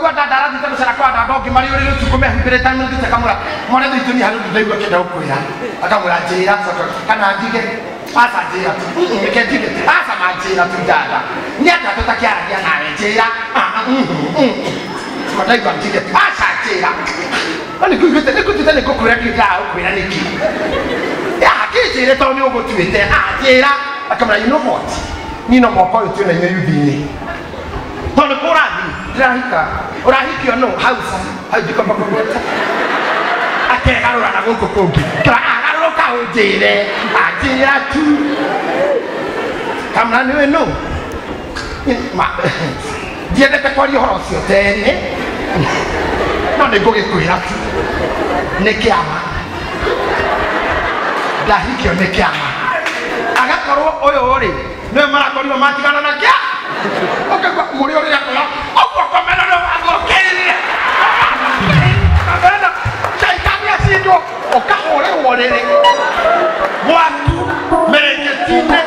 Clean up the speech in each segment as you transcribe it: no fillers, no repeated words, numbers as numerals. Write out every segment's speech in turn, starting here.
Wegwa dadara thite gũcera kwa dada ũngĩ marĩ ũrĩ rũtuku mehũmbĩrĩte mũthite kamũra mwana thitũ nĩ harĩ ndaigua kĩenda gũkwĩra akamũra njĩra kana ndige asa njĩra reke ndige asa manjĩra tu dada nĩata tũtakĩaragia nawe njĩra ndaigua ndige asa njĩra nĩkũtuĩte nĩkũkwĩra kĩndaa ũkwĩra nĩkĩ kĩnjĩre tondũ nĩ ũgũtuĩte njĩra akamũra you know what niĩ no mwaka ũyũ twĩna inyuĩ yuthi-inĩ tondũ kũrathi ndĩrahika ũrahikio no hausa haujikamba kũgweta akegarũra na gũkũ kũngĩ agarũrũka ũnjĩre anjĩra tu kamũra nĩwe no ndiendete kwaria ũhoro ũcio tene no nĩngũgĩkwĩra tu nĩ kĩama ndahikio nĩ kĩama agakorwo ũyũ rĩ nĩwe marakorirwo matigana na kĩa ũkaigua mũrĩ ũrĩa kũra ũguo komena nĩ wathũkĩire kamena caitani acindwo ũkahũrĩrwo rĩrĩ gwaku mĩrĩngĩti-inĩ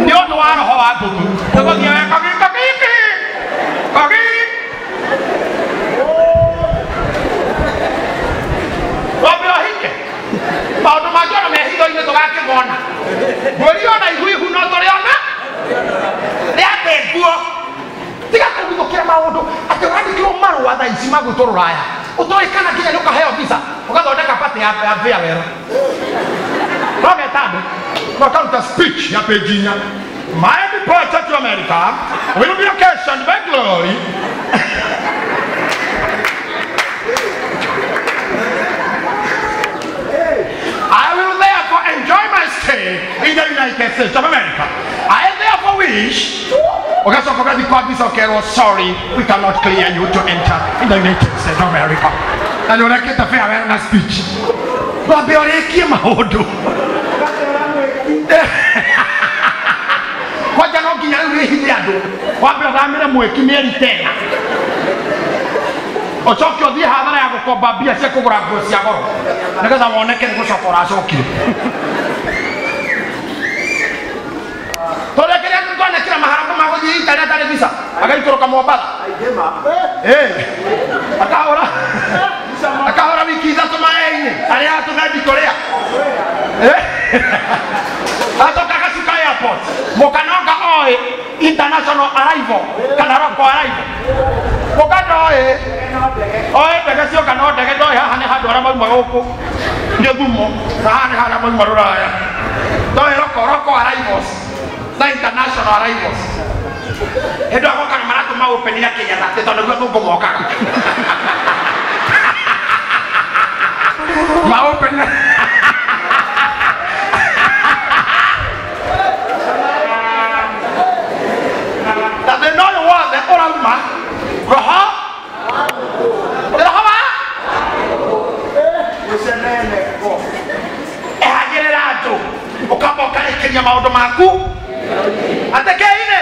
nĩ ũndũ wa roho wa ngũkũ ũgũthiĩ we kogiki wambe ũhinge maũndũ mangĩ ona me hitho-inĩ tũgakĩmona mbũri ona ihuihu no tũrĩona nĩatenguo tiga kũguthũkĩra maũndũ atĩ ũrandĩkĩrwo marũa thaa ici magwĩtwo rũraya ũtoĩkana nginya nĩũkaheo visa ũgathondeka pati ya farewell no getandũ no akaruta speech ya page inya my departure to America will be occasioned by glory I will therefore enjoy my stay in the United States of America. I therefore wish. Okay, so forget the copies of Carol. Sorry, we cannot clear you to enter in the United States of America. And when I get the farewell speech, but be on a kim hodo. What you not getting away here? What be on a working nearly 10. Ochokyo di hadara ya ko babia se ko gra go sia goro naga sa wona ken ko sokora soki to le kere ko na kira mahara ko mago di tare tare visa aga ikoro kamo bala aka ora wiki za to maene ale ato na Victoria ato kaka suka airport mokanoga oe international arrival kana roko arrival mokano oe daga sio kana daga do ya hane hadora mau maroko ngegumo hane hana mau maruraya do roko arrivals na international arrivals edo ako kana marato mau open ya Kenya na teto ndo ko moka mau open that no one the oral man roho hagererato ukaboka ikinya maundu maku atekeine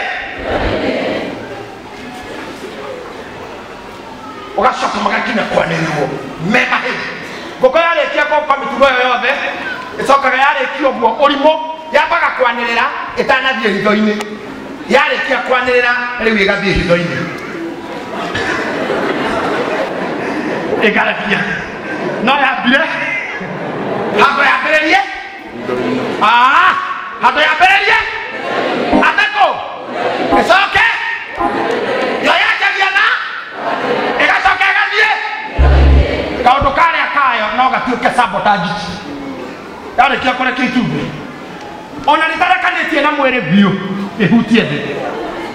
ugacoka magakinya kwanĩrwo mema hĩndĩ ngũkũ yarĩkia kwa mĩtugo ĩyo yothe ĩcokaga yarĩkia ũguo ũrimũ yambaga kwanĩrĩra ĩtanathiĩ hitho-inĩ yarĩkia kwanĩrĩra rĩu ĩgathiĩ hitho-inĩ ĩgarabia no yambire handũ yambĩrĩrie handũ yambĩrĩrie ateko ĩcoke yo yanjagia na ĩgacoka ĩgathiĩ kaũndũ karĩa kayo no gatuĩke sabotage yarĩkia kũrekia itumbĩ ona nĩtarekanĩtie na mwĩrĩ biũ ĩhutie thĩ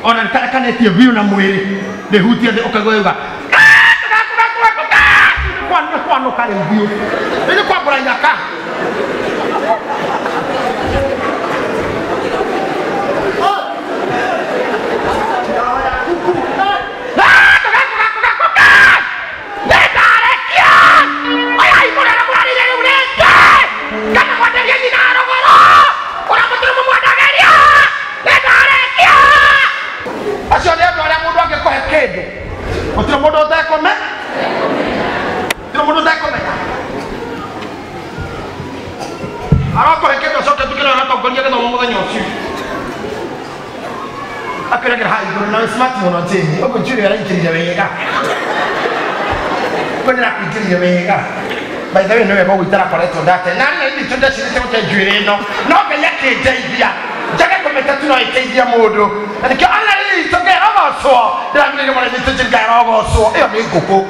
ona nĩtarekanĩtie biũ na mwĩrĩ ndĩhutie thĩ ũkaigua yuga kwano kale mbio ili kwa bora nyaka otro modo de comer otro modo de comer ahora por que nosotros tú que no nos conía que no vamos a dañar sí a que hay pero no es más no tiene o con chile era increíble venga kwenda kuitiria wega by the way no ebo witara koreto data nani ndi tunda shirite mtajwire no noga yake jaidia jaga kometa tuno itedia modo ndike ala ri toge ogoso ndamire mo ndi tujinga ogoso iyo mikoko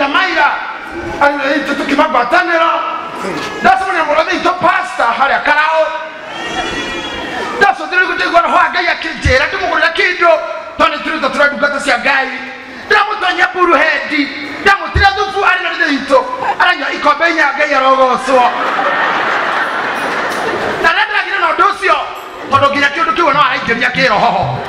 maira ali tukimabatanero daso mwana molode ito pasta hali akarao daso tiri kutegwa ho agaya kijera tumugurira kido tone tiri tutradukata sia gai damu tonya buru hedi damu tiri dufu ari na ito aranya ikobenya agaya rogoso naleta kile no dosio todogira kido kiwa no aigeria kiro hoho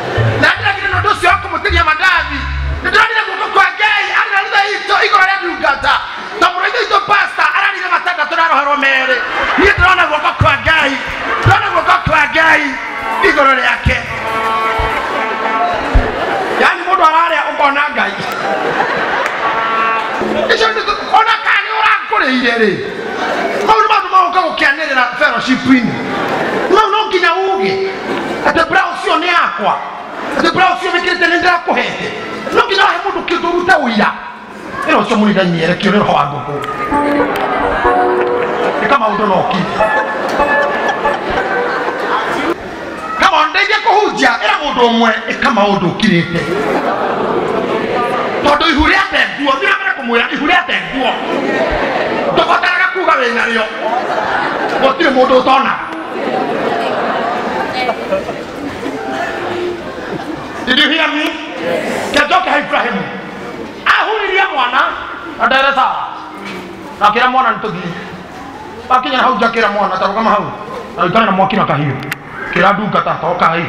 naleta kile no dosio akumutiria madavi ndadira kwa gai ari na ito igora dugata tamurega ito pasta arani na matanda tonaro haromere ni drona kwa gai drona kwa gai igoro yake yani modo arare ukona gai isho ona kani ora kore irere mauru madu mauka ukianere na fellowship wini no kinya uge ate browsio ne akwa ate browsio mekete nendra ko hete no kinya he mudu kidoruta uira ero so muri danyere kyo ro agoko kama udonoki kama ndege ko hujja era mudu omwe kama udo kirete todo ihuri atenduo bira mara kumura ihuri atenduo tokotaraga kuga wenario gotire mudu tona Did you hear me? Kadoka Ibrahim ahuriria mwana adarasa akira mwana ntogi akinya hauja kira mwana taruka mahau aikana na mwakina kahiyo kira duka tatoka hai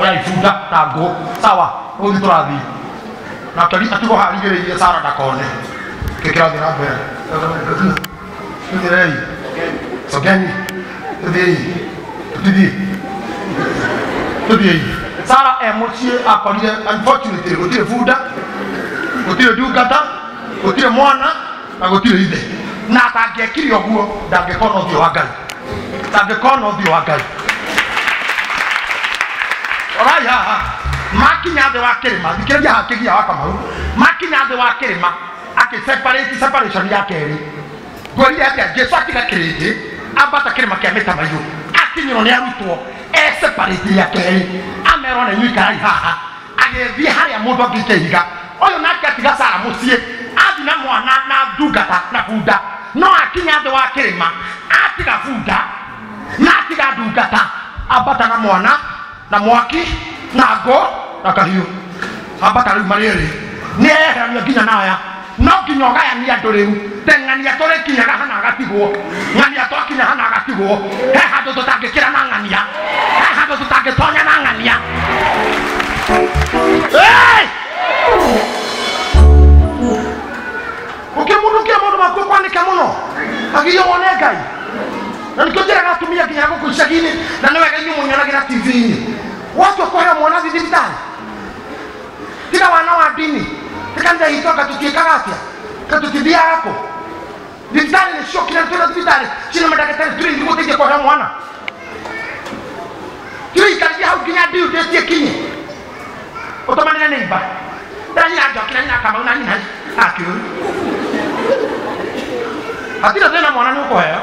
oya ifuda tago sawa ugiturathi na kali atigo harigire Sara dakone kikira dira bere ndirei sogeni tudi Sara emotie akolire unfortunately gotire fuda gotire dugata gotire mwana na gotire ide na tangekiri oguo ndangekona thio wa Ngai ndangekona thio wa Ngai oraya makinya the wa kirima thikiriria hakigia wa Kamau makinya the wa kirima separation ya keri gwori ya Jesu akira kirite abata kirima kia metamayo akinyiro ni arutwo separate ya keri amerona nyikari haha agethi haria mundu angikeiga oyo nakatiga Sara mucie athina mwana na dugata na fuda no akinya the wa kirima atiga fuda na atiga dugata abata na mwana na mwaki na go na kahiu abata ri marere ne era nginya naya no kinyoga ya ni adoreu tengania tore kinyaga hana agatigwo ngania to kinya hana agatigwo he hado tutangikira na ngania he hado tutangitonya na ngania hey ukimundu makukwanika muno agiyo wone Ngai na nikotera gatumia kinya gukushagini na newe ganyu munyanagira TV ni watu kwa mwana ziditani tika wana wa dini tikanja hitoka tukieka afya katutibia yako ditani ni shoki na tuna ditani chini madakatari tuli ndimo tije kwa mwana tuli kazi hau kinya diu tetie kinyi otomani na neiba tani na joki na kama una nini akio atira tena mwana ni uko hea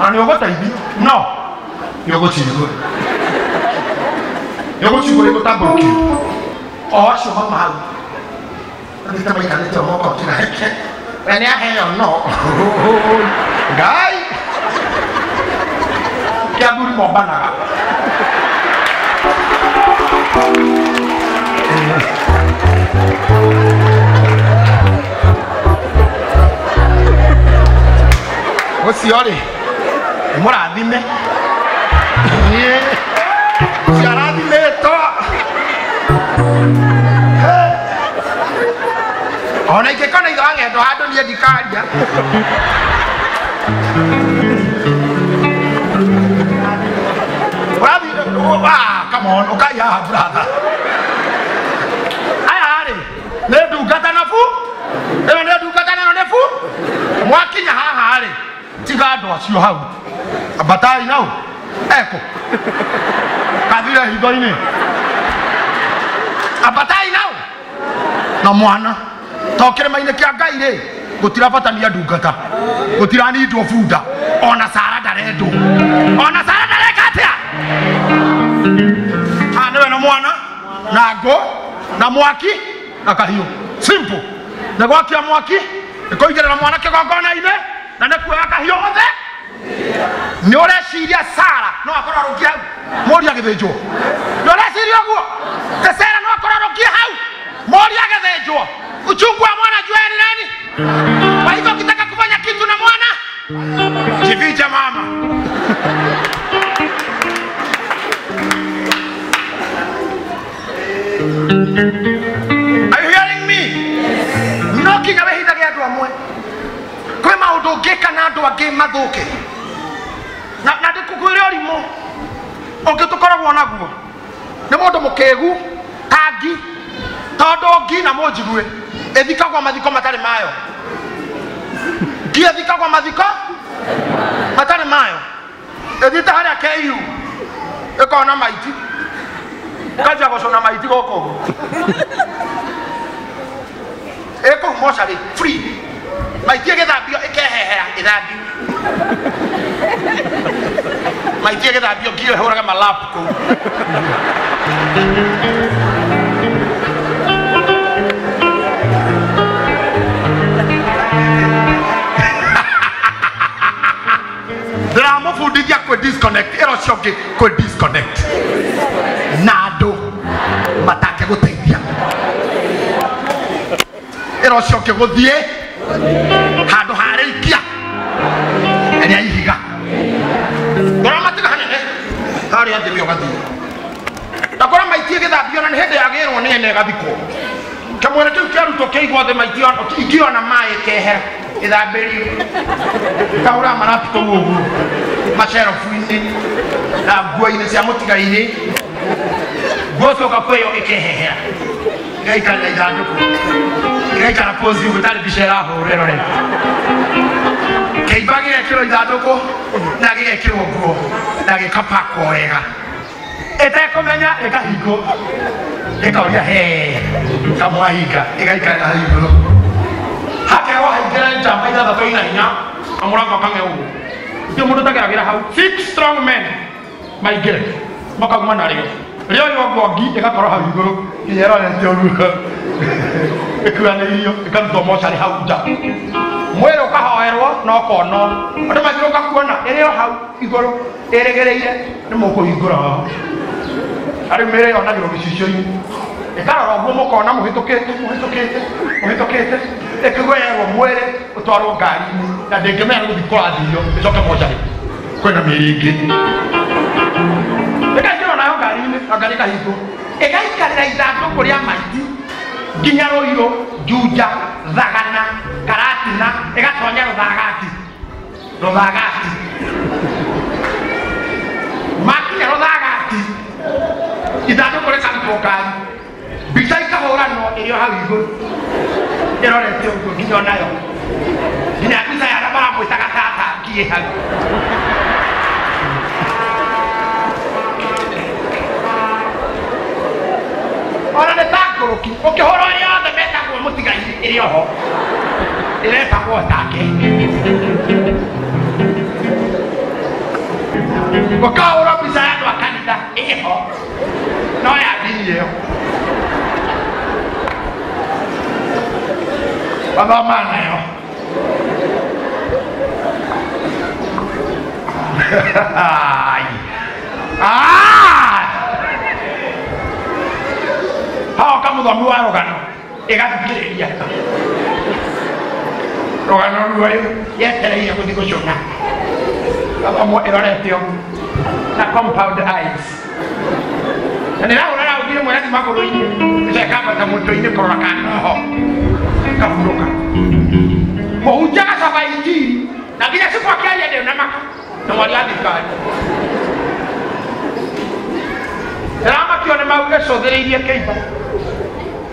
ani ogota hivi no yogochigo lego tabuki osho mama hau ndita mai kanete moko tina heke ene ahe no Ngai kia duri mbanaga osiore murathime siarathime to ona ikekona itho angendo hando nie ndikaria come on okay ya brother ayari ne dugata nafu ne dugata na nefu mwakinya haha ari tigado acio hau abatai nau eko kathira hitho-ini abatai nau na mwana tokire maine kia Ngai ri gutirabatania ndungata gutiranindwo bunda ona Sara ndarendwo ona Sara ndareka atia niwe na mwana na ngo na mwaki na kahiu simple na gwakia mwaki ikoigera mwana kigongona-ine na nekuoya kahiu othe ni ureciria Sara no akorarukia moria githinjwo ni ureciria guo te Sara no akorarukia hau moria githinjwo uchungu wa mwana jua ni nani kwa hivyo ukitaka kufanya kitu na mwana jificha mama Are you hearing me? Knocking away hita gya amwe kwe maundu ngika na andu angi mathuke na ndikukwire orimo ongitukoragwo naguo ni mundu mukegu tangi tondu ngi na munjigue ethikagwo mathiko matari mayo ngi ethikagwo mathiko matari mayo ethita haria KU ikona maiti kaja gocona maiti goko eko moshari free maiti githambio ikehehera ithambio maiti githambio ngio huraga malap ko drama fundithia ku disconnect ero shoki ku disconnect nado matake guteithia ero shoki guthie handu harikia eria ihiga ndora matiga hanene hari athibio gathi ndakora maiti githambio na hindi yagirwo ni ene gathiko kamwere kiu kiaruto kiigwo the maiti ikiona mai kehera ithambirio kaura marapito gugu macerofu-ini na nguo-ini cia mutiga-ini guocoka kweyo ikehehera igaikara ithanduku igaikara pozi gutari mbica irahurĩrwo rĩ kĩimba gĩgekĩrwo ithanduku na gĩgekĩrwo nguo na gĩkapakwo wega ĩtekũmenya ĩkahingwo ĩkauria he kamwahinga ĩgaikara hau igũrũ hakewa haingĩra njamba ithathatũ ina hinya na mũrango kange ũguo ndio mundu ndageragira hau 6 strong men maingire makaguma nario rio yo ngi igakorwo hau iguru kinyero ne tioruka ikuaneirio ikamto mochari hau nja mwere ukahoerwo no kono andu mathiruka kuona irio hau iguru eregereire ni mukuhingura ari mere ona giro gicicio-ini ikarora ũguo mukona muhitukite ikigwerwo mwere utwarwo ngari-ini na ndingimenya guthi kurathio icoke mochari kwena mĩĩrĩ ĩngĩ ĩgaikĩrwo nayo ngari-ini na ngari ĩkahingwo ĩgaikarĩra ithandũkũ rĩa maiti nginya Rũirũ Juja Thagana Karatina ĩgatonya Rũthagati makinya Rũthagati ithandũkũ rĩkarutwo ngari mbica ikahũranwo ĩrĩ hau igũrũ ĩrorete ũguo nginya onayo nginya mbica ya arĩa maramwĩtaga tata ngiĩ hau ona nĩ ta ngũrũki ũkĩhũra ũrĩa othe metagwo mũtiga-inĩ ĩrĩ oho ĩretagwo take ũkahũra mbica ya andũ a kanitha ĩho no ya ndini ĩyo wathoma nayo hao kamuthomi wa rũgano ĩgathikĩrĩria rũgano ruoyo yetereire gũthi gũcũna gathomo ĩroretio na compound eyes na nĩrahũra raũthire mwerathi magũrũ-inĩ ĩcekambata mũtũ-inĩ kũrora kana ho kahurũka mũhunjaga caba injiri na nginya siku akĩaria ndĩ na maka na mwari wa thirikari ndĩramakio nĩ mau ĩcũthĩrĩirie kĩimba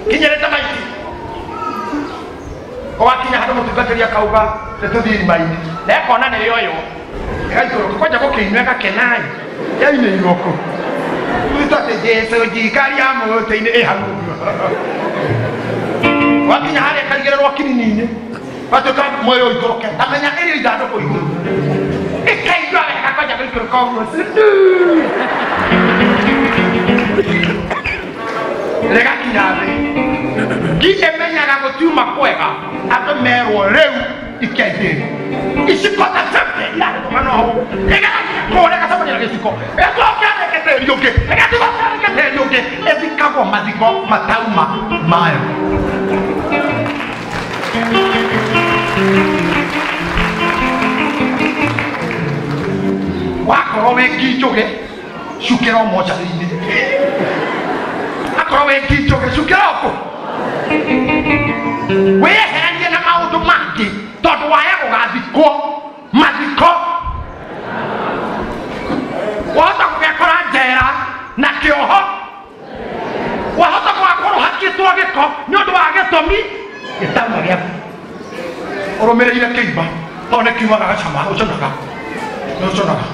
kinyĩrĩte maiti ũgakinya handũ mũtungatĩri akauga nĩtũthiĩ irima-inĩ na ekona nĩrĩoywo ĩgaikũrũka kwanja gũkĩinwo ĩgakenai yainĩirwo kũ gwitũ atĩ Jesũ njikari ya mũtĩ-inĩ ĩ hau wakinya harĩa karigererwo kinini-inĩ watuĩka mwĩrĩ ũikũrũke amenya ĩrĩ ithandũkũ igũrũ ĩkaigua wega kwanja gũikũrũka ũguo rĩgakinya thĩ ngĩmenyaga gũtiuma kwega andũ merwo rĩu ikaithĩrĩ iciko ta tete yarĩmano ĩgakũrega camanĩra gĩciko ĩgokĩareke tĩri ũngĩ ĩgatigokĩareke tĩri ũngĩ ĩthikagwo mathiko matauma mayo wakorwo wĩ nginjũgĩ cukĩra o mocarĩ-inĩ akorwo wĩ nginjũgĩ cukĩra o kũ wĩyeheranie na maũndũ mangĩ tondũ waya gũgathikwo mathiko wahota gũgekora njera na kĩoho wahota gũgakorwo hakĩtwo gĩko nĩ ũndũ wa gĩtũmi gĩtauma gĩaku ũrũmĩrĩire kĩimba tondũ nĩ kiumaga gacama ũconaga nĩ ũconaga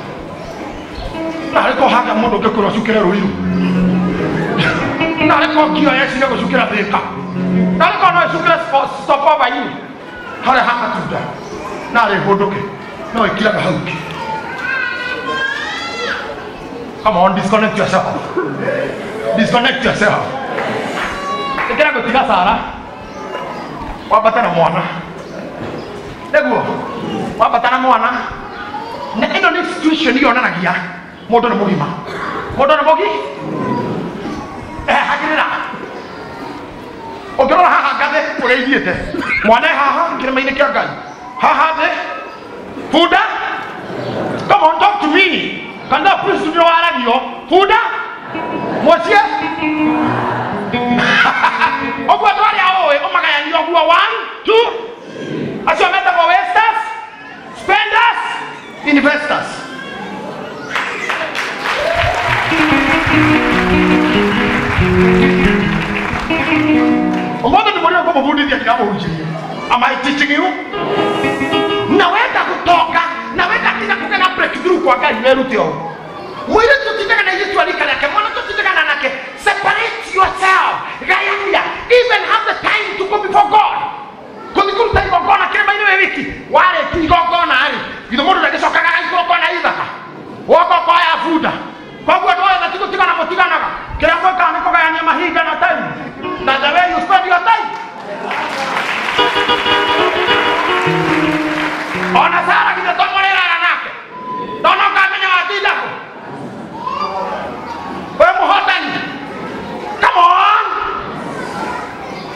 narĩ ko hanga mũndũ ũngĩkorwo cukĩre rũiru narĩ ko ngio yecire gũcukĩra thĩka narĩ ko no ĩcukĩre stopover-inĩ harĩa ha matunda narĩ hũndũke no ĩkiraga hau kĩ come on disconnect yourself disconnect yourself ĩkĩra gũtiga Sara wambata na mwana nĩguo wambata na mwana na ĩno nĩ situation yonanagia mũndũ nĩ mũgima mũndũ nĩ mũgi hagĩrĩra ũngĩrora haha ngathĩ ũrĩa ithiĩte mwana haha kĩrĩma-inĩ kĩa Ngai haha thĩ bunda come on talk to me kana please nĩ waragio bunda mũciĩ ũguo andũ arĩa ũĩ ũmagayanio ũguo 1 2 acio metagwo wasters spenders investors ũmũthĩ nĩ mũrĩa ngũmũbundithia ndiramũhunjĩrie am I teaching you na wenda gũtonga na wenda tiga kũgĩa na breakthrough kwa Ngai wĩrute ũũ mwĩrĩ tũtindaga na iritwa rika rĩake mwana tũtindaga nake separate yourself gayania even have the time to go before God kũthi kũruta igongona kĩrĩma-inĩ wĩ wiki warĩkia igongona-rĩ githĩ mũndũ ndagĩcokaga igongona ithaka woka ũkoya bunda koguo andũ othe tigũtigana mũtiganaga kĩrĩa mwĩkaga nĩ kũgayania mahinda na time na the way you spend your time ona Sara githĩ tomũrĩraga nake tondũ ũkamenya watindakũ wĩ mũhotani come on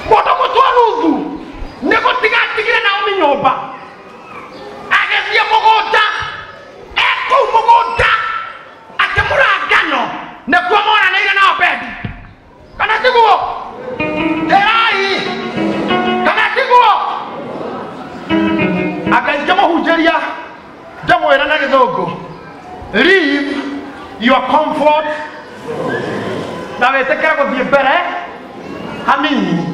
mũndũ mũtwa nuthu nĩ gũtigatigire Naomi nyũmba agĩthiĩ mũgũnda ekũu mũgũnda akĩmũra ngano nĩkuo moranĩire na Obedi kana tiguo njerai kana tiguo akaingĩmũhunjĩria ndĩmwĩra na gĩthũngũ leave your comfort na wĩtĩkĩre gũthiĩ mbere hanini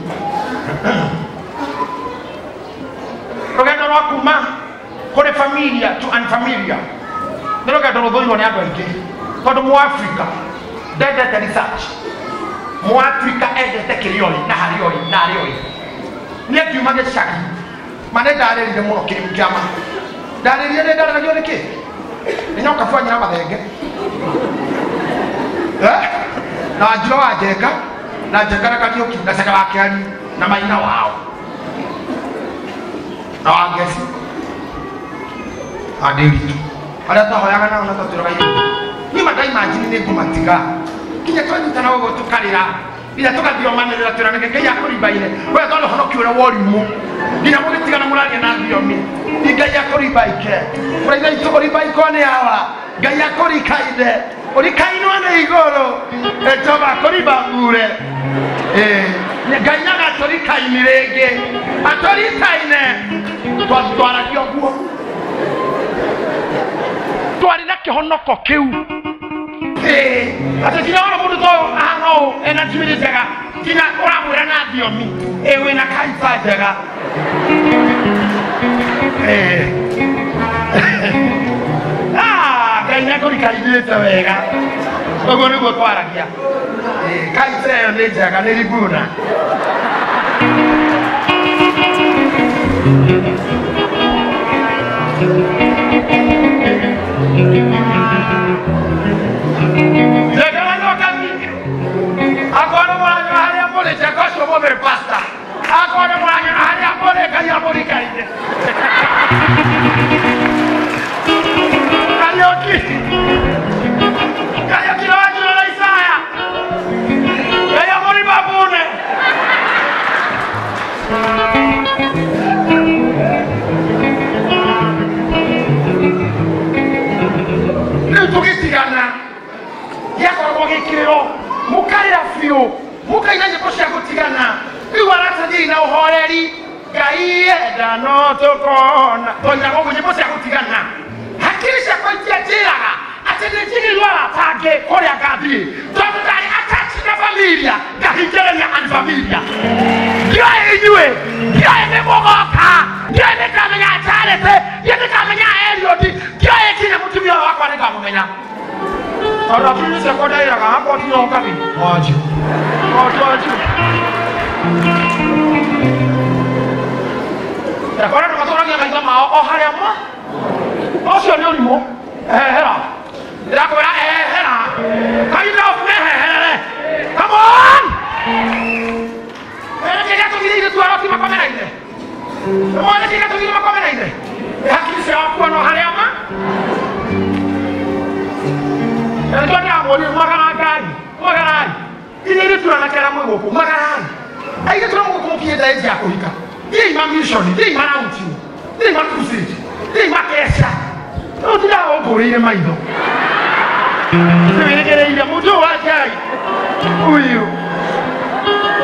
rũgendo rwa kuma kũrĩ familia to unfamiliar nĩ rũgendo rũthũirwo nĩ andũ aingĩ tondũ Mũafrika ndendete research Mũafrika endete kĩrĩoi na harĩoi na harĩoi nĩ akiuma gĩcagi ma nĩ ndarĩrire mũno kĩrĩmu kĩa ma ndarĩrire nĩ ndarĩragio nĩ kĩ nĩ nyoka bwanyĩra mathenge na Wanjirũ wa Njenga na Njenga na Kariũki na Cega wa Kĩari na Maina wao na Wangeci Adĩritũ arĩa twahoyaga nao na twatũraga igũrũ niĩ mataimagine nĩ ngũmatiga kinya twanyitana ũguo tũkarĩra nginya tũgathiomanĩrĩra twĩranĩke Ngai akũrimbaire we tondũ ũhonokio ũrĩa worimũ nginya mũgĩtigana mũraria na thiomi ti Ngai akũrimbaike mũraitha itũ ũrimbaikwo nĩ hawa Ngai akũrikaine ũrikainwo nĩ igũrũ Jehova akũrimbambure Ngai agatũrikaini rĩngĩ atũrikaine twatwaragia ũguo twarĩ na kĩhonoko kĩu atĩ nginya ona mũndũ toyũ ahana ũũ ena njimĩrĩ njega nginya ũramwĩra na thiomi wĩna kaiba njega Ngai nĩakũrikainĩte wega ũguo nĩguo twaragia kaiba ĩyo nĩ njega nĩ ribuna Agora mora na área política, gosto de comer pasta. Agora mora na área política e a política ainda. Cadê aqui na Isaia? Cadê a mori babune? Tu que tigana? E agora o que criou? Mukaira fio, mukaina je posha kutigana. Iwara tadi na uhoreri, gaiye da no tokona. Tonya ngo je posha kutigana. Hakilisha kwa jira, atende jini lwala tage korea gabi. Tokutari atachi na familia, gahijere na an familia. Ndio enywe, ndio ememogoka, ndio emekamenya atarete, ndio emekamenya Eliodi, ndio ekine mutumio wako anakamenya. Kalau aku bisa kau dah yang apa tu orang kami? Wajib. Wajib. Ya kalau ada orang yang kita mau, hari apa? Siapa ni mau? Hera. Dia kau nak hera. Kau dah off hera. Come on. Kita tu gini tu orangที่มาkomen ini. Semua kita tu giniมาkomen ini. Hakiki siapa orang hari apa? Ndio moli magaragari ile tu anakala mwe boko magaragari ayi tu ngo ko kieda eji akohika ye ma mission ye ma nauti ye ma crusade ye ma kesa o tu da o bori ile maido se vede che ile mujo wa kai uyu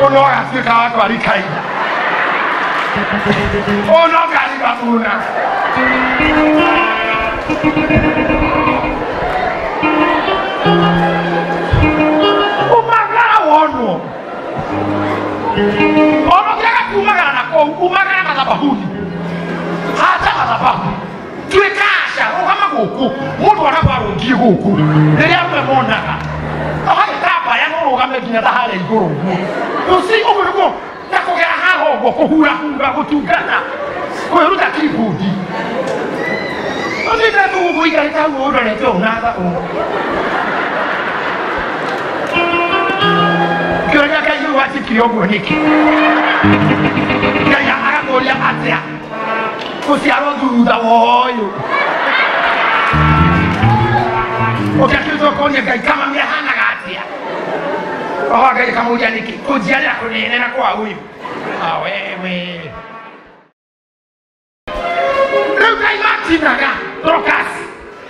ono Afrika watu alikaida ono gari bafuna umagara wono ono kaka kumagara na ko umagara na bahuni hata mazabahu tuekasha kama goko mtu anaparo giko ndio hapo mona aha tapa ya no kama kinya tahale igoro usi obugo nakogera haho goko hura gutugana ko ruta kibudi Onde tu go iga ta go ro le to na ta o. Kira ka yu wa ti kiyo go ni ki. Ya ara go ya atia. Ko si aro du da wo yo. O ka tu ko ni ka kama mi hana ga atia. O ga kama u ya ni ki. Ko dia ko ni na ko a wi. Ah we. Tinaga, trocas.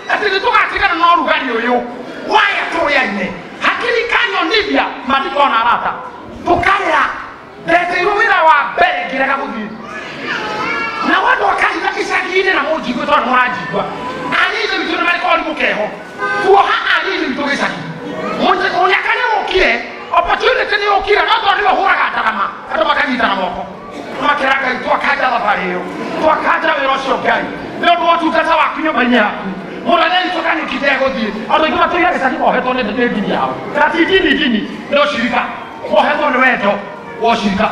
Ati tu katika na noru gani yoyo. Waya to ya ine. Hakili kanyo nibia madiko na rata. Tukaya. Dete ruwira wa bere kile kabudi. Na watu wakati takisa kile na moji kwa to mwaji kwa. Ali ile bitu na maliko ni mukeho. Tuo ha ali ile bitu kisa. Monje onyakane okire. Opportunity ni okire na to ni hura kata kama. Kato makanyita na moko. Makeraka itu akaja la pareo. Tu akaja werosho gani. Leo watu kata wakunyo banya. Mora nani toka ni kitego di. Ado kama toya kesa ni oheto ne de di yao. Kati jini leo shirika. Oheto ne weto wo shirika.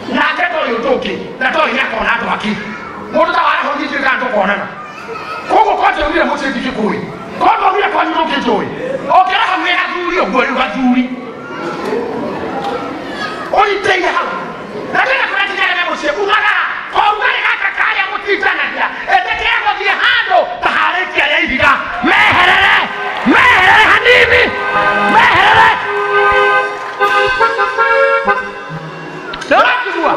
Na keto yotoke. Na to yako na to aki. Mora ta wale hondi shirika ndo kona. Koko kote ule moche dikikoi. Koto ule kwa nyo kitoi. Okera hamwe aduri ogori waduri. Oni tenga hapo. Na tena kuna tijana na moche umaga. Kwa ugari kaka kaya mutitana kia. Etekea kwa vile hando. Tahariki ya hiviga. Meherere. Meherere hanimi. Meherere. Sema kizua.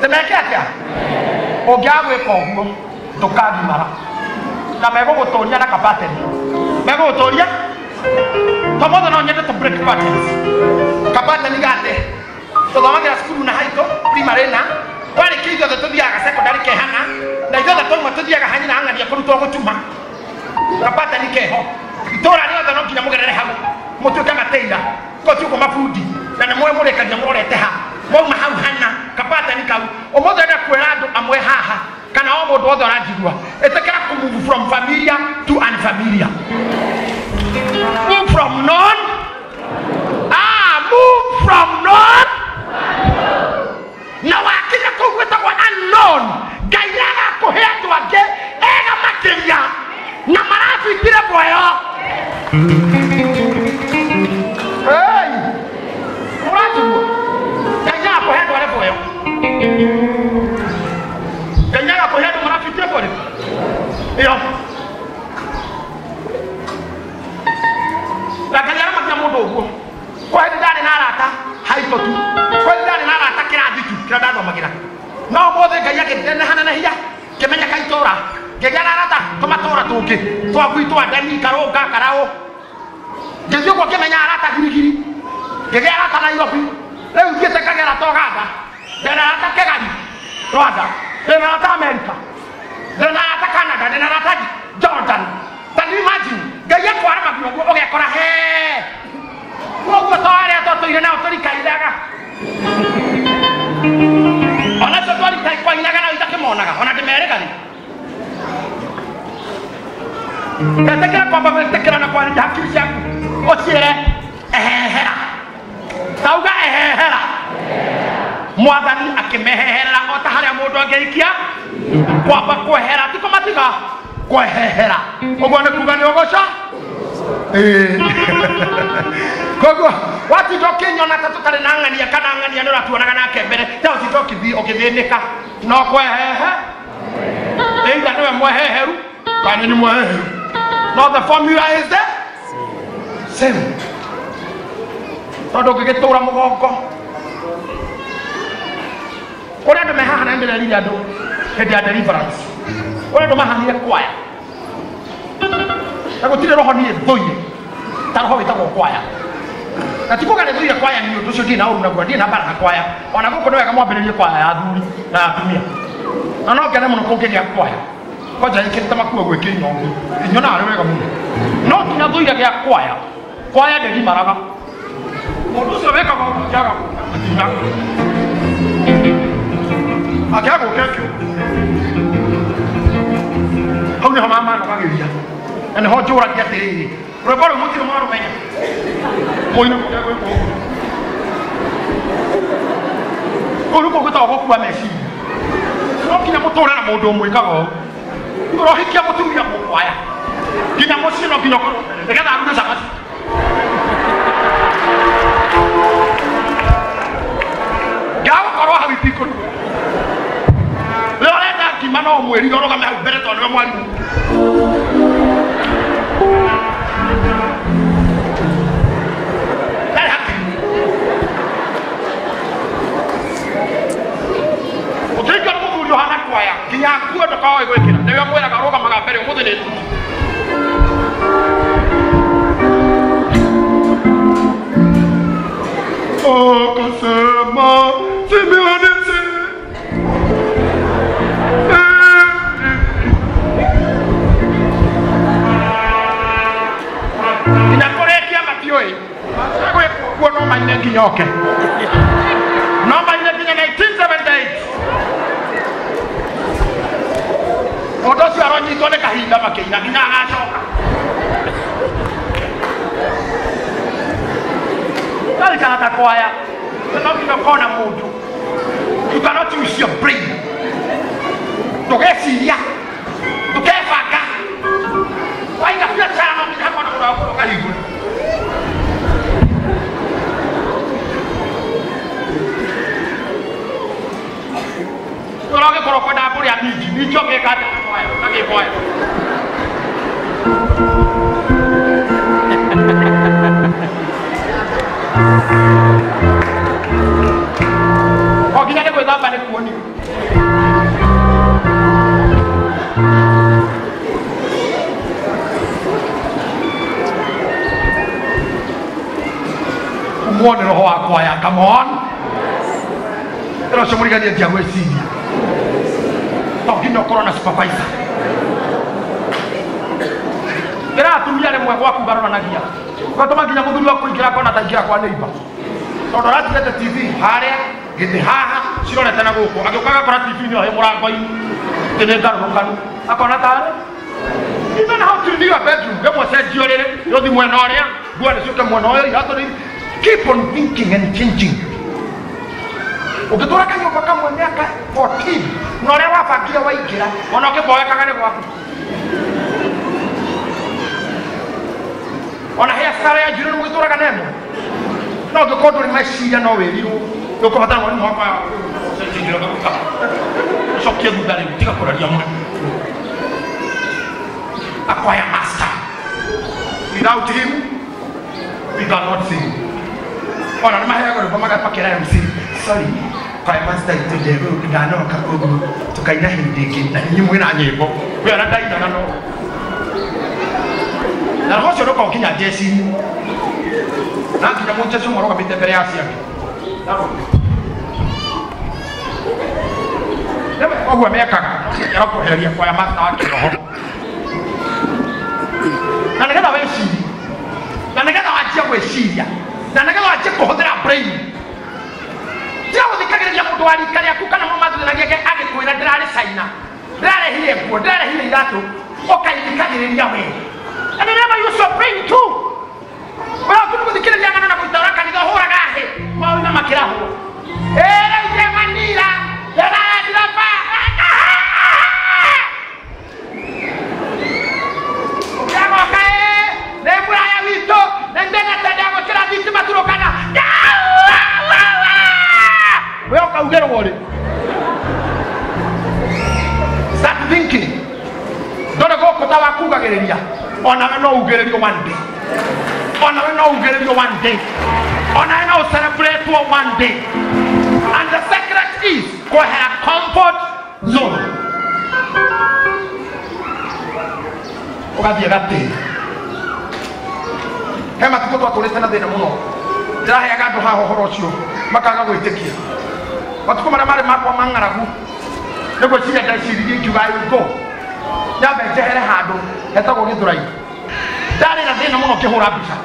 Temekea kia. Ogiagwe kwa huo. Tukadi mara. Na mego kutoria na kapateni. Mego kutoria. Pamoja na onyete to break patterns. Kapateni gande. Tukawangira skulu na haito. Primarena. Wale kizo za tudiaga secondary ke hana na izo za toma tudiaga hanyina hanga ya kuruto gutuma kapata nikeho itora ni oda no kinya mugerere hamu mutu kama teila ko tuko mafudi na mwe mure kanya mure teha mo mahau hana kapata nikau omodo na kwelado amwe haha kana omodo odo rajigwa etekera ku move from familiar to unfamiliar move from non move from non na wakija kuweta kwa kuikira boyo hey muratu kanya ko hedo wale boyo kanya ko hedo marafite boyo iyo la kanya ma mudo go ko hedo dane na rata haitotu ko hedo dane na rata kira ditu kira dado magira no mo de kanya ke dene hanana hiya kemenya kaitora gegana rata tomatora tuke to akuitwa dani karo ga karao gegyo ko kemenya rata girigiri gegana rata na yopi leo kiete kagera to gaga dena rata kegani Rwanda dena rata America dena rata Canada dena rata Jordan can you imagine gaya ko ara magno ko oge kora he ko to are to ire na to ri kaidaga ona to ri kai ko ina kana itake mona ga ona de mere kali Ketika kau bawa tekeran apa yang dah kiri siap, oh sihir, hera, tahu gak hera? Muadani akim hera, oh tak ada modal gaya kia, kau apa kau hera? Tu kau mati kah? Kau hera, kau mana kau gani kau sah? Kau, waktu itu kenyona tu kali nangan dia, kanangan dia nora tuan nangan akebere, tahu si tu kibi, oke beneka, no kau hera, enggak ada mau heru, kan ini mau heru. Now the formula is there. Same. Todo que tora mo ko. Ora do meha na ndela liya do. He dia deliverance. Ora do meha ni kwaya. Ako tire roho ni doye. Ta roho ita ko kwaya. Na tiko kana doye kwaya ni to shodi na uru na gwadi na bara kwaya. Ona ko kono ya kama bele kwaya ya duri na atumia. Na no kana mo ko ke ya kwaya. Kau jadi kita maku gue kini nong, ini na ada kamu. No, kita tu ya kayak kuaya dari mana kan? Modus sebab kamu jaga, tidak. Agak aku kaki. Kau ni hama mana lagi dia? Ane hot jual dia teri. Berapa mesti rumah rumahnya? Kau ini kau jaga kau. Kau tahu aku buat mesin. Kau kena motor na modom mereka kau. Rohi kia mo tumia mo kwaya. Kina mo sino kinokoro. Eka na abuno sakat. Gawo koro hawi pikoro. Leo leta kimano omweri yoro kama bere to no mwali. Dai haki. Otika mo ku Yohana kwaya. Kinya ku to kawe ko kina. Dewe mo la karoka magabere mo de. Oh, kasema simeonese. Inakorekia matioi. Sako kwa no mine kinyoke. No mine kinya 1978. Odosi aronyi tole kahinda makina kinya ngachoka. Kali kata kwaya, tetapi kita kona mudu. You cannot use your brain. Toke siya, toke faka. Why not just say I'm not going to go to Kalibu? Kalau kita kalau kena pun ya ni job yang kata kwaya, nak kwaya. Kau kita ni kita apa ni kuoni? Kuoni roho aku ya, come on. Terus semua dia jago sini. Kau kita corona supervisor. Kira tu dia ni muak aku baru nak dia. Kau tu mungkin aku dulu aku kira kau nak tajia kau ni iba. Kau tu rasa kita TV hari gitu haha. Silo nak tanah aku. Aku kagak pernah TV ni orang murah kau ini. Kenegar bukan. Aku nak tahu. Even how to live a bedroom. Kamu saya jual ni. Yo di mana orang? Gua ni suka mana orang? Ya tu ni. Keep on thinking and changing. Oke tu orang kan yang pakai mana kan 14. Nore wa fakir wa ikira. Ono ke boy kagak ni gua. sare ya juru mwitura kanemo no gokodo ni mashia no weriro yoko hata ngoni mwapa sejiro kakuka shokia gudale tika kora dia mwe acquire master without him we cannot sing ona mahaya ko bamaga pakera MC sorry acquire master itoje ko kidano kakogo tukaina hindiki na nyimwe na nyimbo we ana dai na no na hocho ro ko kinya jesi na kinya moncha so moro ka bitembere asia naro lema ogwa meka ya ko heria kwa master akiroho na nagenda weciria na nagenda wajia gweciria na nagenda wajia kuhuthira brain tia guthikagiriria mundu wa rika riaku kana mumathinagia agikwira ndirari caina ndirarehire nguo ndirarehire iratu ukaithikagiriria we and remember you so brain too wala kuthikiriria ngano na kuitara kanitha huraga he mauna makiraho manira ndirarapa start thinking. Don't go kota wa kugagereria. Ona no ugererio one day. Ona no ugererio one day. Ona no celebrate one day. And the secret is go have comfort zone. Ogadia gati. Hema tuko twatulete na thina muno. Ndirahe agandu ha horo ucio makaga gwitikia. Watuko mara makwa mangaragu. Nego ciya ndaciririe ngiuga go. Nyambe njehere handu hetagwo githurai. Ndari na thina muno kihura mbica.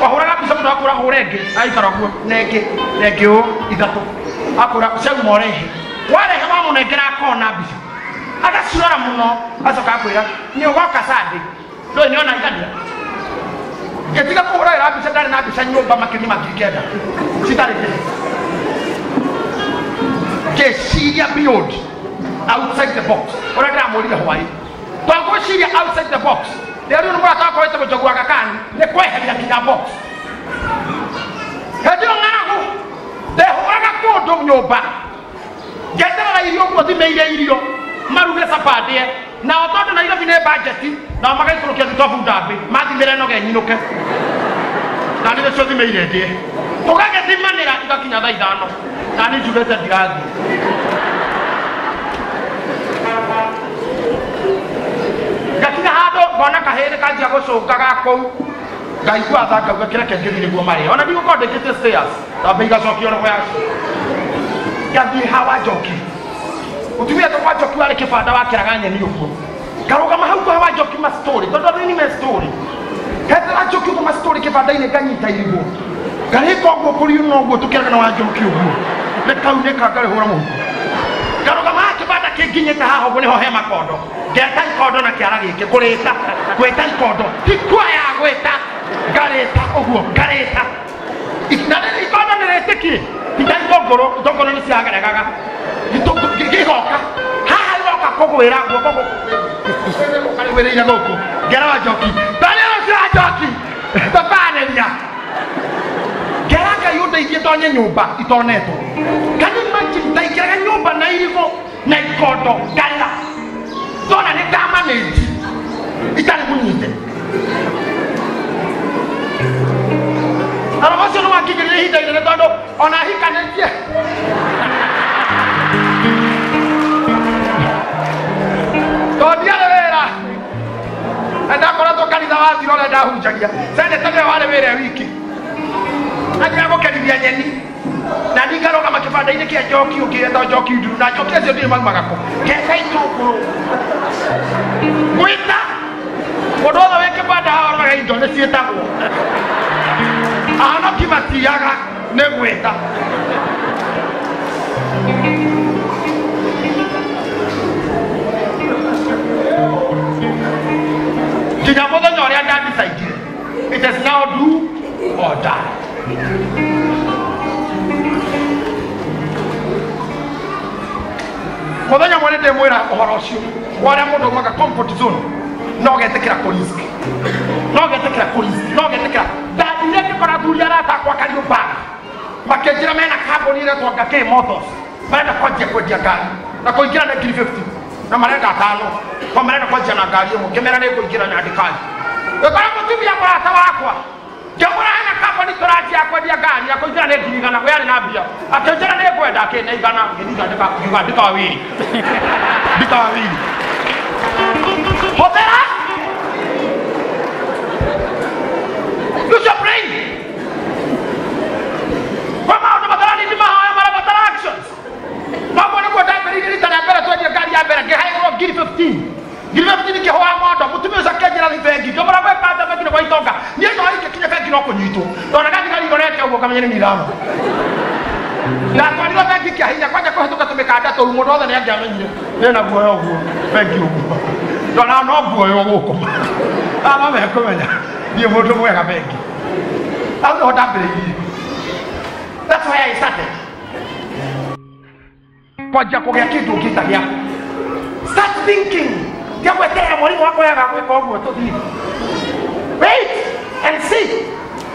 Wahuraga mbica mundu akura hurenge aikara guo nenge o ithatu. Akura ceu morehe. Warehe wa munengera akona mbica. Agacurora muno acoka akwira ni ugoka sande. Ndo ni ona igania. Ketika kuhura ira mbica ndari na mbica nyumba makini magikenda. Citari Shiria beyond outside the box. What I am holding Hawaii. Don't go Shiria outside the box. They don't know what I talk about Joguacan. They quite have in a box. Had you now? They hold a code on your back. Get the idea what they made a video. Maruga Sapati. Now I thought I have in a budget. Now I'm going to look at the top of Darby. Martin Verano and Yuka. Now let's show the made it. To get the money at the Kinadano. Nani juga terjadi. Katika hado bona kahere kaji ako soka kako. Gaiku ataka kira kengeni ni gomari. Ona biko ko de kete stairs. Tabiga soki ona kwa. Kaji hawa joki. Utumia to kwa joki wale kifada wakiraganya ni yuko. Karoga mahauko hawa joki ma story. Todo ni me story. Hata joki ko ma story kifada ile ganyi taibo. Gari ko ko kuri no go tukira na wa joki ugo. Lekau kagare hura mu garuga ma kibata kiginye ta haho bone ho hema kodo geta kodo na kiara gike kureta kweta kodo tikwa ya gweta gareta oguo gareta iknade ni kodo ne reteki titai dogoro ni siagare gaga itoko gigoka ha loka kogo era go kogo kale wele ya goko gera wa joki bale wa joki babane nya Geraga yuda ikitonye nyumba itoneto. Can you imagine taikira nyumba na ilivo na ikodo gala. Dona ni kama neji. Itali munite. Arabasho no makigire hida ile dondo ona hika neje. Todia levera. Enda kora to kanisa wazi no lenda hujagia. Sende tege wale were wiki. Aja ko kadibia nyeni na ningaro kama kifanda ile kia joki ukienda joki nduru na joki zio ndio magmaga ko kesa itokuru kuita kodola weke bada hawa ga indone sieta ko ana kibati yaga ne kuita kijamodo nyori anda decide it is now do or die. Kodanya mwene de mwera ohorosio. Wale modo mwaga comfort zone. No get take a police. No get take a police. No get makejira mena kambuni ile twa Gakey Motors baada kwendia gari na kuingira na 50 na marenda 5 kwa marenda kwanza na gari yo kemera ne kuingira na adikali ekara mutumia kwa atawakwa jamura hana kambuni turajia kwendia gari ya kuingira ne kuingana kwa na bia akejira ne kwenda akene igana ngidiga ndika wawili ndika wawili hotera use your brain. Come out of the body, you have actions. Now, when you go down, you need to have a gari ya better. Get high, give 15. Give 15 ke hoa moto. Mutumio za kejira ni vengi. Kama na wewe pata vengi kwa itonga. Ni ndo hiki kile vengi nako nyito. Tona gari gari ngorete uko kama nyene milama. Na kwa nini vengi kia hinya kwaje kwa toka tumekada to rumo ndo ne ya menye. Nena guo guo. Vengi uko. Tona no guo uko. Ama me komenya. Ni moto mweka vengi. I'm not that baby. That's why I started. Kwaja kwa kitu ukitakia. Start thinking. Jambo tena mwalimu wako yaka kwa kwa to hivi. Wait and see.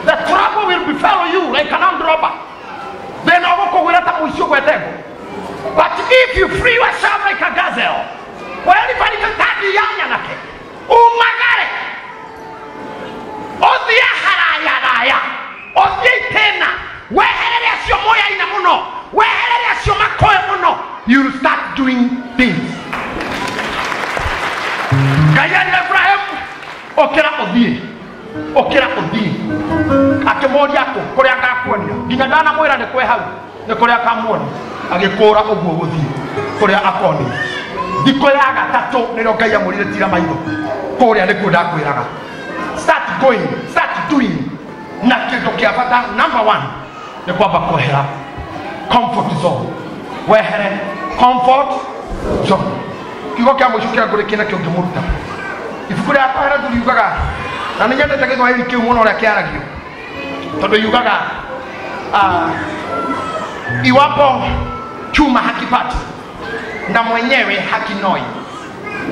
The trouble will befall you like an armed robber. Then I will go hata mwisho kwa tego. But if you free yourself like a gazelle, well anybody can tadi yanya nake. Umagare. Othia haraya. Othia tena. Wehelele sio moya ina muno. Wehelele sio makoe muno. You will start doing things. Kayani Abraham. Okera odie. Akemori yako kore akakuonia. Nginya ndana mwira ne kwe hau. Ne kore akamuoni. Agikora oguo guthie. Kore akoni. Diko ya gatatu nero Ngai amurire tira maitho. Kore ne kuda kwiraga. Start going, start doing. Na kitu kia bata number 1 ni kwamba kuhera comfort zone. Wehere comfort zone. Kigo kia mushukia kule kina kio kimuruta. Ifukule akahera tuliugaga. Na nyende takezo hili kiu muno la kiaragio. Todo yugaga iwapo chuma hakipati na mwenyewe hakinoi,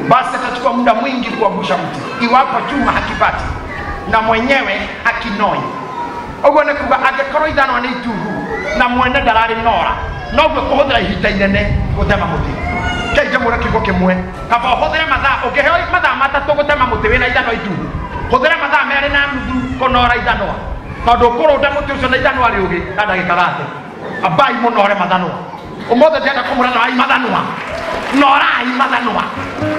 basi atachukua muda mwingi kuangusha mti. Iwapo chuma hakipati na mwenyewe hakinoi, ogone kuba agekoro idano ni tuhu na mwene dalari nora no gwe kuhudira ihita inene gutema muti kaije mura kigo kimwe kaba hudira mathaa ukiheo mathaa matatu gutema muti wina idano ituhu hudira mathaa mere na nuthu konora idano tondu kuruda muti ucio na idano ari ugi kada gikarate abai munore mathanwa umothe tenda kumura na ai mathanwa nora ai mathanwa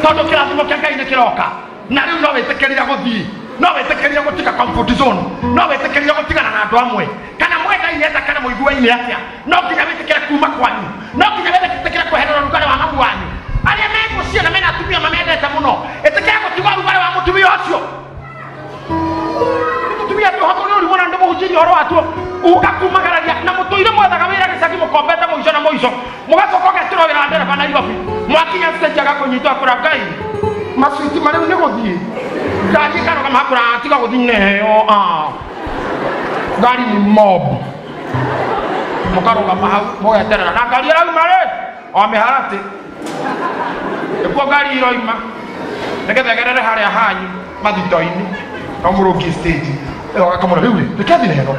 tondu kirathimo kia Ngai ni kiroka na riu no witekerira guthii no wetekeria gutika comfort zone no wetekeria gutigana na andu amwe kana mwenda ineta kana muiguaine atia no kinya wetekeria kuma kwanyu no kinya wetekeria kweherera rugare wa mamu wanyu aria megucia na mena atumia mamendete muno etekeria gutigwa rugare wa mutumia ucio mutumia tu hapo uri wona ndomo hujiri horo atu ugakumagararia na mutoire mwethaga wira gicagi mukombete muico na muico mugacoka getiro wira ndere bana Nairobi mwakinya stage agakunyitwa kura Ngai maswiti mari ni guthie Daji karo kama hakura tiga guthine gari ni mob mukaro kama moya tena na gari ara mare ameharate eko gari iro ima nekeza gerere hare hanyu mathitoini kamuruki stage eo akamura biule tekadi nero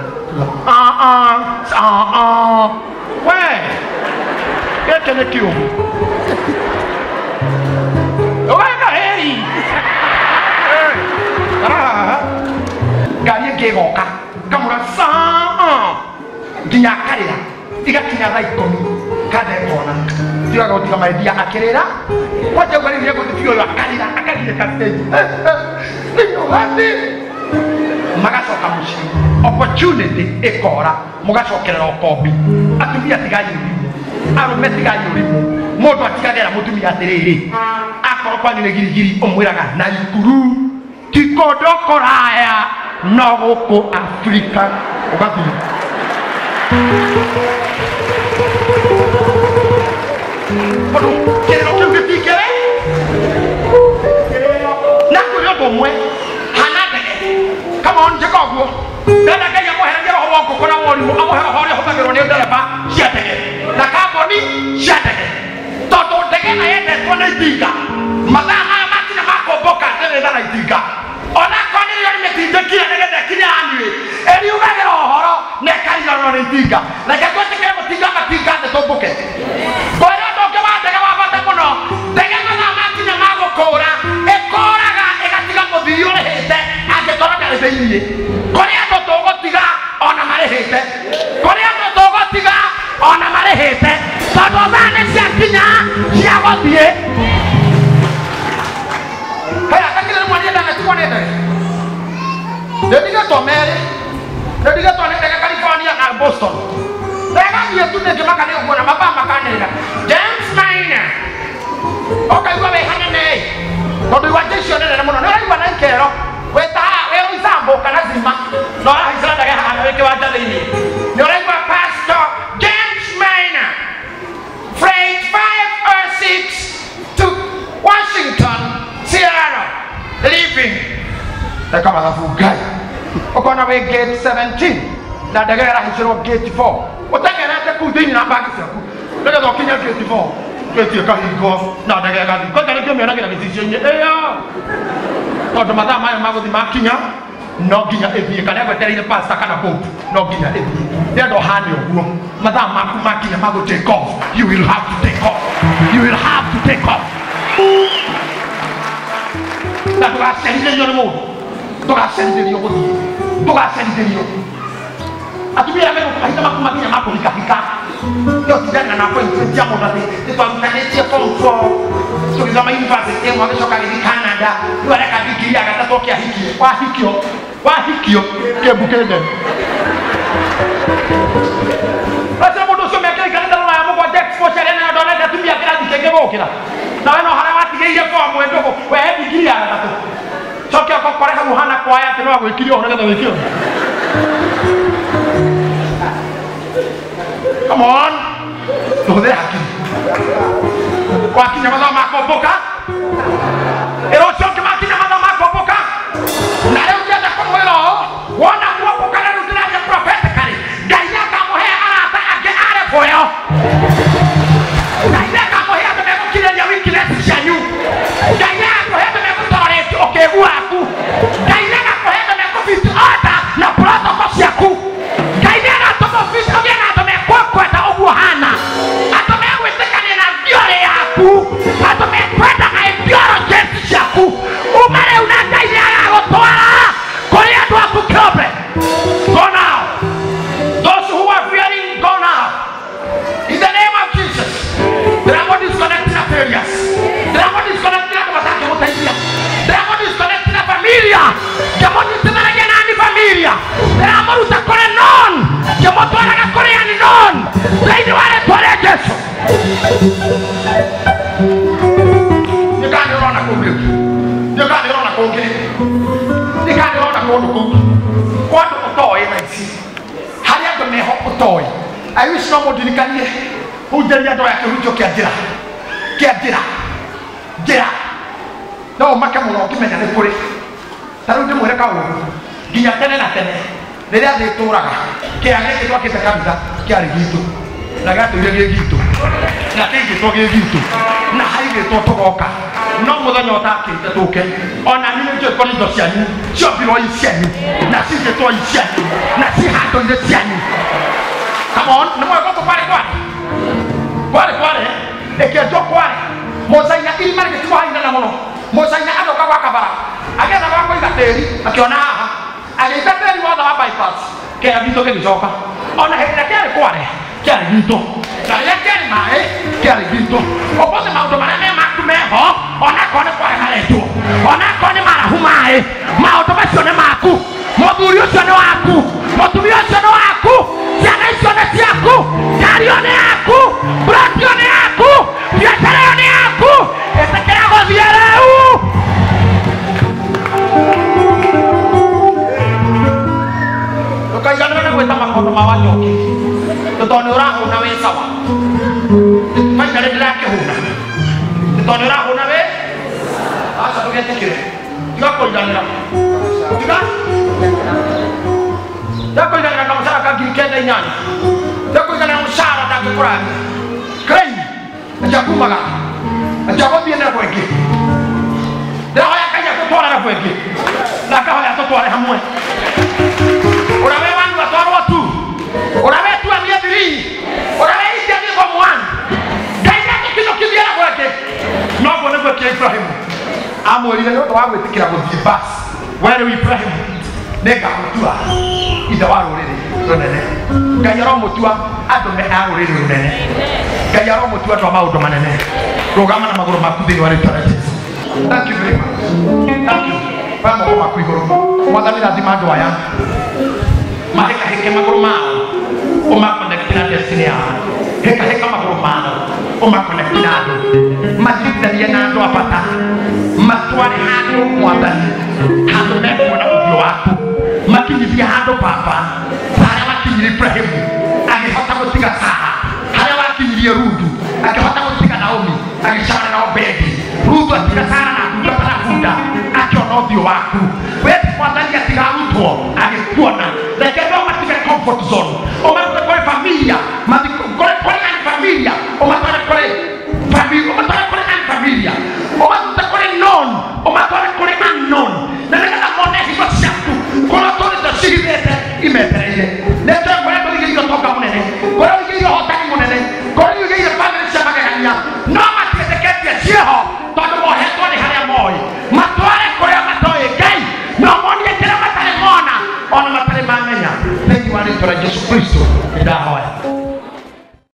we kete ne kiu oga heri gari ngegoka kamura saa nginya karira igakinya thaa 10 kada ekona tiga gotiga maidia akirira kwaje gari ngiye gutithio yo akarira akarire ka stage ndio hati magacoka muci opportunity ekora mugacokerera okombi atumia tigaji arume tigaji uri mundu atigagera mutumia atiriri akoropa ni girigiri omwiraga na ikuru tikodo koraya no guku Afrika ugathi Podo kero kibitikere na kuyo bomwe hanade kama on jekogo dada kaya mo herengero ho wonko kona woni mo amo hero hore ho bagero ne dada ba shatege na kaboni shatege toto dege na yete kona itinga madama matina mako boka dele dala itinga ona koni yo metinga kile dege kile anwe eri ugagero horo ne kali no itinga na thĩinĩ kũrĩa andũ tũgũtiga ona marĩhĩte kũrĩa andũ tũgũtiga ona marĩhĩte tondũ thaa nĩ ciakinya cia gũthiĩ haya kakĩrĩ mwana ndanatigwo nĩ ndege nĩndigatwo merĩ nĩndigatwo nĩ ndege California na Boston ndĩgathiĩ tu nĩngĩmaka nĩ ũguo na mabaa makanĩrĩra James Maina ũkaigua wĩ hanene tondũ igua jecio nene mũno nĩ ũraigua na ikero wĩ Isambo kana Zima na ũrahaica ndege haha wĩ kĩwanja thĩinĩ nĩ ũraigua Pastor James Maina flight 506 to Washington Seattle leaving eka mathabu Ngai ũkona wĩ gate 17 na ndege ĩrahaicĩrwo gate 4 ũtengerete kũu thĩinĩ na mbagi ciaku nĩgetha ũkinya gate 4 gate ĩkahingwo na ndege ĩgathiĩ kwanza nĩkĩo mĩonagĩra gĩcicio-inĩ ĩyo tondũ mathaa mayo magũthiĩ makinya no nginya ĩthiĩ kana egwetereire pastor kana pope no nginya ĩthiĩ nĩ andũ hane ũguo mathaa maku makinya magũ take off you will have to take off you will have to take off na ndũgacerithĩrio nĩ mũndũ ndũgacerithĩrio gũthiĩ ndũgacerithĩrio atumia megũkũmahinda maku makinya makũhikahika yotithana na appointment ya mũndũ atĩ nĩtwarutanĩtie form 4 tũgĩthoma university ĩmwe agĩcoka gĩthiĩ Canada rĩu areka digiri ya gatatũ kĩahikio wahikio kĩmbu kĩnene acio mũndũ ũcio mekĩra ikanitha rũraya mũgwanja exposure ĩno andũ arenda atumia kĩrathi kĩngĩ gũkĩra nawe no harĩa watigĩire form ndũgũ wehe digiri ya gatatũ cokia ũkore hau hana kwaya atĩ no agwĩkire ũhoro nĩgetha wĩkio come on tuhũthĩre hakiri wakinya mathaa ma kũmbũka ĩro ũcio ũngĩ makinya mathaa ma kũmbũka na rĩu ngĩenda kũmwĩra ũũ wona kuombũka na rĩu ndĩraria prophetically Ngai nĩakamũhe arata angĩ arefoyo Ngai nĩakamũhe andũ megũkirĩria weakness cianyu Ngai nĩakamũhe andũ megũtoretie ũkĩĩgu waku Ngai nĩakamũhe andũ megũbiti order na protocol ciaku Ngai nĩagatũma ũbiti ũgĩe na andũ mekwenda ũguo hana andũ megwĩtĩkania na thiorĩ yaku andũ mekwendaga ideologies ciaku uma rĩu na Ngai nĩagagũtwara kũrĩ andũ aku kĩũmbe go now those who are fearing go now in the name of Jesus ndĩragwo disconnect na failures ndĩragwo disconnect na andũ matangĩgũteithia ndĩragwo disconnect na familia ngĩmũnyitithanagia nani familia ndĩramũruta kũrĩ non ngĩmũtwaraga kũrĩ ani non thĩinĩ wa rĩtwa rĩa Jesũ nĩkanĩrona kũngĩ nĩkanĩrona kũngĩ nĩkanĩrona kũndũ kũu kwa andũ ũtoĩ na ici harĩ andũ meho ũtoĩ awish no mũndirikanie hunjaria andũ aya kĩhunjio kĩa njĩra no ũmake mũno ũkĩmenya nĩ kũrĩ ta rĩu ndĩmwĩre kaũndũ nginya tene na tene rĩrĩa thĩ tũraga kĩrĩa gĩkĩ twakĩte kanitha kĩarĩ gitũ na gĩatũire gĩ gitũ na kĩigĩtwo gĩ gitũ na haigĩtwo tũgoka no mũthenya ũtakĩte tũke ona niĩ nĩnjũĩ indo cianyu ciombirwo i cianyu na cigĩtwo i cianyu na cihandũire cianyu come on nĩ mwĩko tũkwarĩ kware ĩkĩenjwo kware mũcaina irima rĩgĩtigwo hainana mũno mũcaina agĩũka gwa kabara agĩetha gwa kũiga tĩri akĩona haha agĩita tĩri wothe wa bypass kĩrĩa gitũ gĩgĩcoka ona hĩndĩ ĩrĩa kĩarĩ kware kĩarĩ gitũ na rĩrĩa kĩarĩ maĩ kĩarĩ gitũ ũmũthĩ maũndũ marĩa me maku meho onakorwo nĩ kware haretwo onakorwo nĩ marahu maĩ maũndũ macio nĩ maku mũthuri ũcio nĩ waku mũtumia ũcio nĩ waku ciana icio nĩ ciaku ngari ĩyo nĩ yaku buroti ĩyo nĩ yaku biacara ĩyo nĩ yaku ĩtĩkĩra gũthiĩ rĩu ndũkaiganĩre na gwĩta makondo ma wanyoki tondũ nĩ ũrahũna wĩ sawa maita rĩ ndĩrakĩhũna tondũ nĩ ũrahũna wĩ aca ndũgetĩkĩre tiga kũiganĩra tiga kũiganĩra kamũcara ka 9,800 tiga kũiganĩra mũcara ndangĩkũrania krain njakũmaga njakũthiĩ na kwengĩ ndĩrahoya Ngai atũtware na kwengĩ na akahoya atũtware hamwe ũrawe wangu atwarwo tu ũrawe tu amie thiri ũrawe icia nĩ form 1 Ngai nĩatũkinyũkithia na kwengĩ noguo nĩguo kĩa Ibrahimu amwĩrire nĩ ũndũ wa gwĩtĩkĩra gũthiĩ basi we rĩu Ibrahimu nega mutua ithe wa ruriri runene Ngai aromutua andu me a ruriri runene Ngai aromutua andu a maundu manene rugama na maguru maku thiini wa ritwa rĩa Jesu. Thank you very much. Thank you. Kwa moko maku iguru mwathani rathima andu aya mahekaheke maguru mao umakonekti na destiny yao heka maguru mao umakonekti na andu mathithanie na andu abata matware handu mwathani handu mekuona uthio waku makinyithia handu baba haria wakinyirie Ibrahimu agihota gutiga Sara haria wakinyirie Ruthu akihota gutiga Naomi agicamana na Obedi Ruthu atiga Sara na ndungata na bunda akiona uthio waku we mwathani atiga Ruthu agikuona